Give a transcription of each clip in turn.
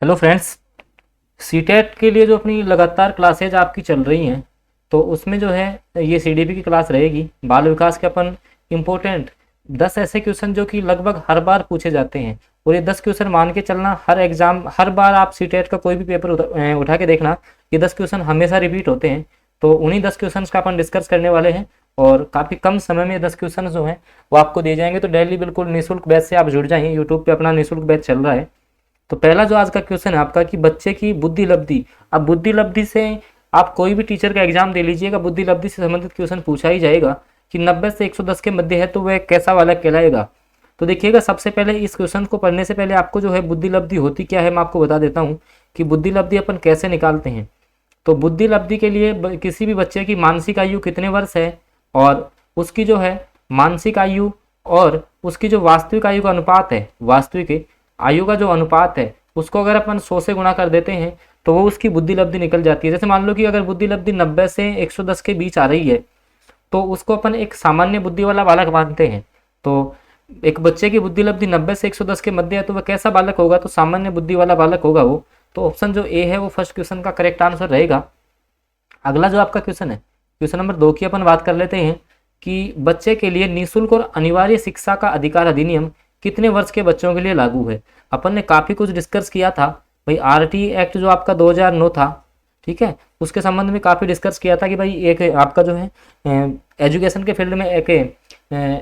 Hello friends, CTET के लिए जो अपनी लगातार क्लासेज आपकी चल रही हैं तो उसमें जो है ये सीडीपी की क्लास रहेगी। बाल विकास के अपन इम्पोर्टेंट 10 ऐसे क्वेश्चन जो कि लगभग हर बार पूछे जाते हैं, और ये 10 क्वेश्चन मान के चलना, हर एग्जाम हर बार आप सीटेट का कोई भी पेपर उठा के देखना, ये 10 क्वेश्चन हमेशा रिपीट होते हैं। तो उन्हीं 10 क्वेश्चन का अपन डिस्कस करने वाले हैं और काफ़ी कम समय में 10 क्वेश्चन जो हैं वो आपको दिए जाएंगे। तो डेली बिल्कुल निःशुल्क बैच से आप जुड़ जाइए, यूट्यूब पे अपना निःशुल्क बैच चल रहा है। तो पहला जो आज का क्वेश्चन है आपका कि बच्चे की बुद्धि लब्धि। अब बुद्धि लब्धि से आप कोई भी टीचर का एग्जाम दे लीजिएगा, बुद्धि लब्धि से संबंधित क्वेश्चन पूछा ही जाएगा कि 90 से 110 के मध्य है तो वह कैसा वाला कहलाएगा। तो देखिएगा, सबसे पहले इस क्वेश्चन को पढ़ने से पहले आपको जो है बुद्धि लब्धि होती क्या है मैं आपको बता देता हूँ कि बुद्धि लब्धि अपन कैसे निकालते हैं। तो बुद्धि लब्धि के लिए किसी भी बच्चे की मानसिक आयु कितने वर्ष है और उसकी जो है मानसिक आयु और उसकी जो वास्तविक आयु का अनुपात है, वास्तविक आयु का जो अनुपात है उसको अगर अपन 100 से गुणा कर देते हैं तो वो उसकी बुद्धि लब्धि निकल जाती है। जैसे मान लो कि अगर बुद्धि लब्धि 90 से 110 के बीच आ रही है तो उसको अपन एक सामान्य बुद्धि वाला बालक मानते हैं। तो एक बच्चे की बुद्धि लब्धि 90 से 110 के मध्य है तो वह कैसा बालक होगा, तो सामान्य बुद्धि वाला बालक होगा वो। तो ऑप्शन जो ए है वो फर्स्ट क्वेश्चन का करेक्ट आंसर रहेगा। अगला जो आपका क्वेश्चन है, क्वेश्चन नंबर 2 की अपन बात कर लेते हैं कि बच्चे के लिए निःशुल्क और अनिवार्य शिक्षा का अधिकार अधिनियम कितने वर्ष के बच्चों के लिए लागू है। अपन ने काफ़ी कुछ डिस्कस किया था भाई, आरटी एक्ट जो आपका 2009 था, ठीक है, उसके संबंध में काफ़ी डिस्कस किया था कि भाई एक आपका जो है एजुकेशन के फील्ड में एक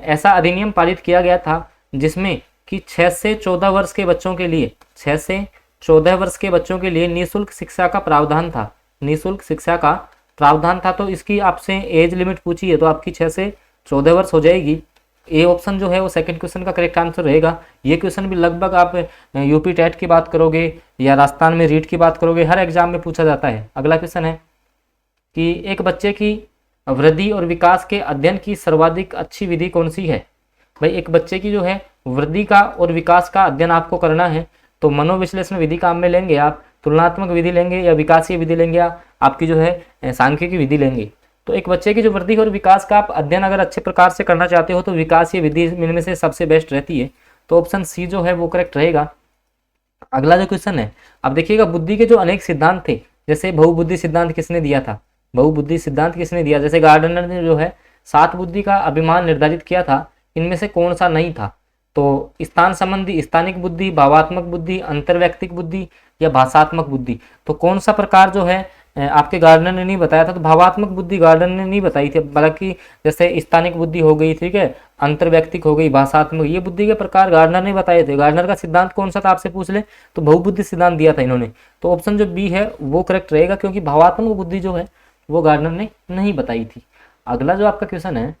ऐसा अधिनियम पारित किया गया था जिसमें कि 6 से 14 वर्ष के बच्चों के लिए 6 से 14 वर्ष के बच्चों के लिए निःशुल्क शिक्षा का प्रावधान था, निःशुल्क शिक्षा का प्रावधान था। तो इसकी आपसे एज लिमिट पूछी है तो आपकी 6 से 14 वर्ष हो जाएगी। ए ऑप्शन जो है वो सेकंड क्वेश्चन का करेक्ट आंसर रहेगा। ये क्वेश्चन भी लगभग आप यूपी टेट की बात करोगे या राजस्थान में रीट की बात करोगे, हर एग्जाम में पूछा जाता है। अगला क्वेश्चन है कि एक बच्चे की वृद्धि और विकास के अध्ययन की सर्वाधिक अच्छी विधि कौन सी है। भाई एक बच्चे की जो है वृद्धि का और विकास का अध्ययन आपको करना है तो मनोविश्लेषण विधि काम में लेंगे आप, तुलनात्मक विधि लेंगे या विकासीय विधि लेंगे, आपकी जो है सांख्यिकी विधि लेंगे। तो एक बच्चे की जो वृद्धि और विकास का आप अध्ययन अगर अच्छे प्रकार से करना चाहते हो तो विकासीय विधि इनमें से सबसे बेस्ट रहती है। तो ऑप्शन सी जो है वो करेक्ट रहेगा। अगला जो क्वेश्चन है, अब देखिएगा बुद्धि के जो अनेक सिद्धांत थे, जैसे बहुबुद्धि सिद्धांत किसने दिया था, बहुबुद्धि सिद्धांत किसने दिया, जैसे गार्डनर ने जो है 7 बुद्धि का अभिमान निर्धारित किया था, इनमें से कौन सा नहीं था। तो स्थान संबंधी स्थानिक बुद्धि, भावात्मक बुद्धि, अंतर्वैयक्तिक बुद्धि या भाषात्मक बुद्धि। तो कौन सा प्रकार जो है आपके गार्डनर ने नहीं बताया था, तो भावात्मक बुद्धि गार्डनर ने नहीं बताई थी। हालांकि जैसे स्थानिक बुद्धि हो गई, ठीक है, अंतर्वैयक्तिक हो गई, भाषात्मक, ये बुद्धि के प्रकार गार्डनर ने बताए थे। गार्डनर का सिद्धांत कौन सा था आपसे पूछ ले तो बहुबुद्धि सिद्धांत दिया था इन्होंने। तो ऑप्शन जो बी है वो करेक्ट रहेगा क्योंकि भावात्मक बुद्धि जो है वो गार्डनर ने नहीं बताई थी। अगला जो आपका क्वेश्चन है,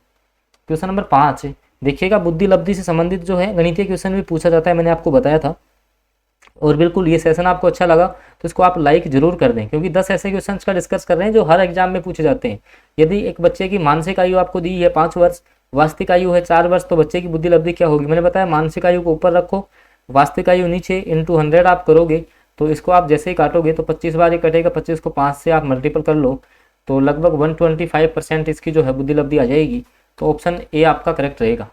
क्वेश्चन नंबर 5 देखिएगा, बुद्धि लब्धि से संबंधित जो है गणितीय क्वेश्चन भी पूछा जाता है, मैंने आपको बताया था। और बिल्कुल ये सेशन आपको अच्छा लगा तो इसको आप लाइक जरूर कर दें क्योंकि 10 ऐसे क्वेश्चन का डिस्कस कर रहे हैं जो हर एग्जाम में पूछे जाते हैं। यदि एक बच्चे की मानसिक आयु आपको दी है 5 वर्ष, वास्तविक आयु है 4 वर्ष, तो बच्चे की बुद्धि लब्धि क्या होगी। मैंने बताया मानसिक आयु को ऊपर रखो, वास्तविक आयु नीचे, इंटू 100 आप करोगे तो इसको आप जैसे ही काटोगे तो 25 बार ही कटेगा, 25 को 5 से आप मल्टीपल कर लो तो लगभग 125% इसकी जो है बुद्धि लब्धि आ जाएगी। तो ऑप्शन ए आपका करेक्ट रहेगा।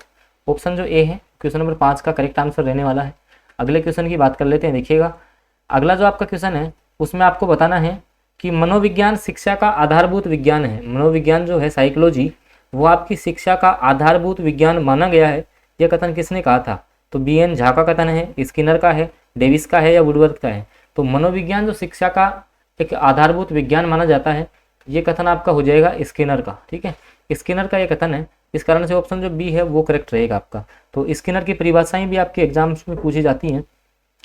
ऑप्शन जो ए है क्वेश्चन नंबर 5 का करेक्ट आंसर रहने वाला है। अगले क्वेश्चन की बात कर लेते हैं। देखिएगा, अगला जो आपका क्वेश्चन है उसमें आपको बताना है कि मनोविज्ञान शिक्षा का आधारभूत विज्ञान है। मनोविज्ञान जो है साइकोलॉजी वो आपकी शिक्षा का आधारभूत विज्ञान माना गया है। यह कथन किसने कहा था, तो बी.एन. झा का कथन है, स्किनर का है, डेविस का है या वुडवर्थ का है। तो मनोविज्ञान जो शिक्षा का एक आधारभूत विज्ञान माना जाता है, ये कथन आपका हो जाएगा स्किनर का, ठीक है, स्किनर का ये कथन है। इस कारण से ऑप्शन जो बी है वो करेक्ट रहेगा आपका। तो स्किनर की परिभाषाएं भी आपके एग्जाम्स में पूछी जाती हैं।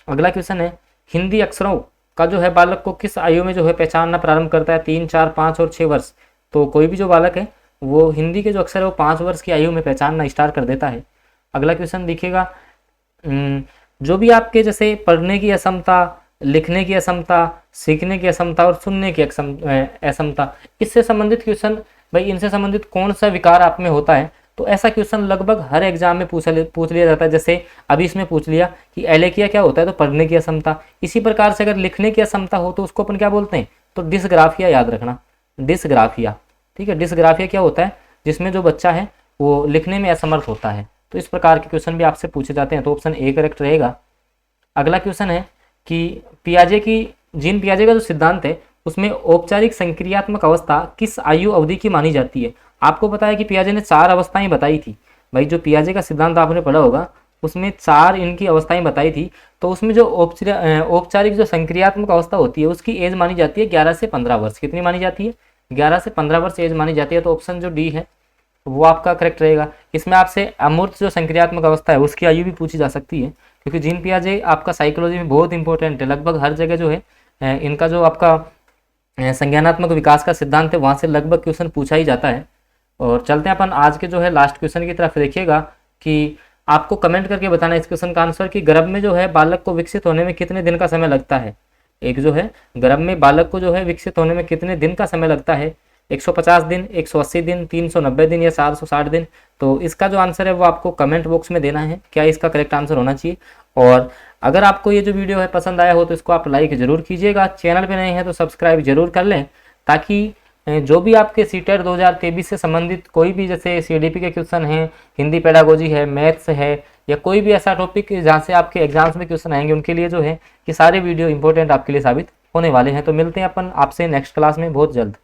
अगला क्वेश्चन है, हिंदी अक्षरों का जो है बालक को किस आयु में जो है पहचानना प्रारंभ करता है, 3, 4, 5 और 6 वर्ष। तो कोई भी जो बालक है वो हिंदी के जो अक्षर है वो 5 वर्ष की आयु में पहचानना स्टार्ट कर देता है। अगला क्वेश्चन देखिएगा, जो भी आपके जैसे पढ़ने की असमता, लिखने की असमता, सीखने की असमता और सुनने की असमता, इससे संबंधित क्वेश्चन, भाई इनसे संबंधित कौन सा विकार आप में होता है, तो ऐसा क्वेश्चन लगभग हर एग्जाम में पूछ लिया जाता है। जैसे अभी इसमें पूछ लिया कि एलेकिया क्या होता है, तो पढ़ने की असमता। इसी प्रकार से अगर लिखने की असमता हो तो उसको अपन क्या बोलते हैं, तो डिसग्राफिया, याद रखना, डिसग्राफिया, ठीक है। डिसग्राफिया क्या होता है, जिसमें जो बच्चा है वो लिखने में असमर्थ होता है। तो इस प्रकार के क्वेश्चन भी आपसे पूछे जाते हैं। तो ऑप्शन ए करेक्ट रहेगा। अगला क्वेश्चन है कि पियाजे की जीन पियाजे का जो सिद्धांत है उसमें औपचारिक संक्रियात्मक अवस्था किस आयु अवधि की मानी जाती है। आपको पता है कि पियाजे ने 4 अवस्थाएं बताई थी भाई, जो पियाजे का सिद्धांत आपने पढ़ा होगा उसमें 4 इनकी अवस्थाएं बताई थी। तो उसमें जो औपचारिक जो संक्रियात्मक अवस्था होती है उसकी एज मानी जाती है 11 से 15 वर्ष। कितनी मानी जाती है? 11 से 15 वर्ष एज मानी जाती है। तो ऑप्शन जो डी है वो आपका करेक्ट रहेगा। इसमें आपसे अमूर्त जो संक्रियात्मक अवस्था है उसकी आयु भी पूछी जा सकती है, क्योंकि जीन पियाजे आपका साइकोलॉजी में बहुत इंपॉर्टेंट है। लगभग हर जगह जो है इनका जो आपका संज्ञानात्मक विकास का सिद्धांत है वहाँ से लगभग क्वेश्चन पूछा ही जाता है। और चलते हैं अपन आज के जो है लास्ट क्वेश्चन की तरफ। देखिएगा कि आपको कमेंट करके बताना इस क्वेश्चन का आंसर कि गर्भ में जो है बालक को विकसित होने में कितने दिन का समय लगता है। एक जो है गर्भ में बालक को जो है विकसित होने में कितने दिन का समय लगता है? 150 दिन, 180 दिन, 390 दिन या 460 दिन। तो इसका जो आंसर है वो आपको कमेंट बॉक्स में देना है, क्या इसका करेक्ट आंसर होना चाहिए। और अगर आपको ये जो वीडियो है पसंद आया हो तो इसको आप लाइक जरूर कीजिएगा, चैनल पे नए हैं तो सब्सक्राइब जरूर कर लें, ताकि जो भी आपके सीटेट 2023 से संबंधित कोई भी जैसे सीडीपी के क्वेश्चन हैं, हिंदी पेडागोजी है, मैथ्स है, या कोई भी ऐसा टॉपिक जहाँ से आपके एग्जाम्स में क्वेश्चन आएंगे उनके लिए जो है कि सारे वीडियो इंपॉर्टेंट आपके लिए साबित होने वाले हैं। तो मिलते हैं अपन आपसे नेक्स्ट क्लास में बहुत जल्द।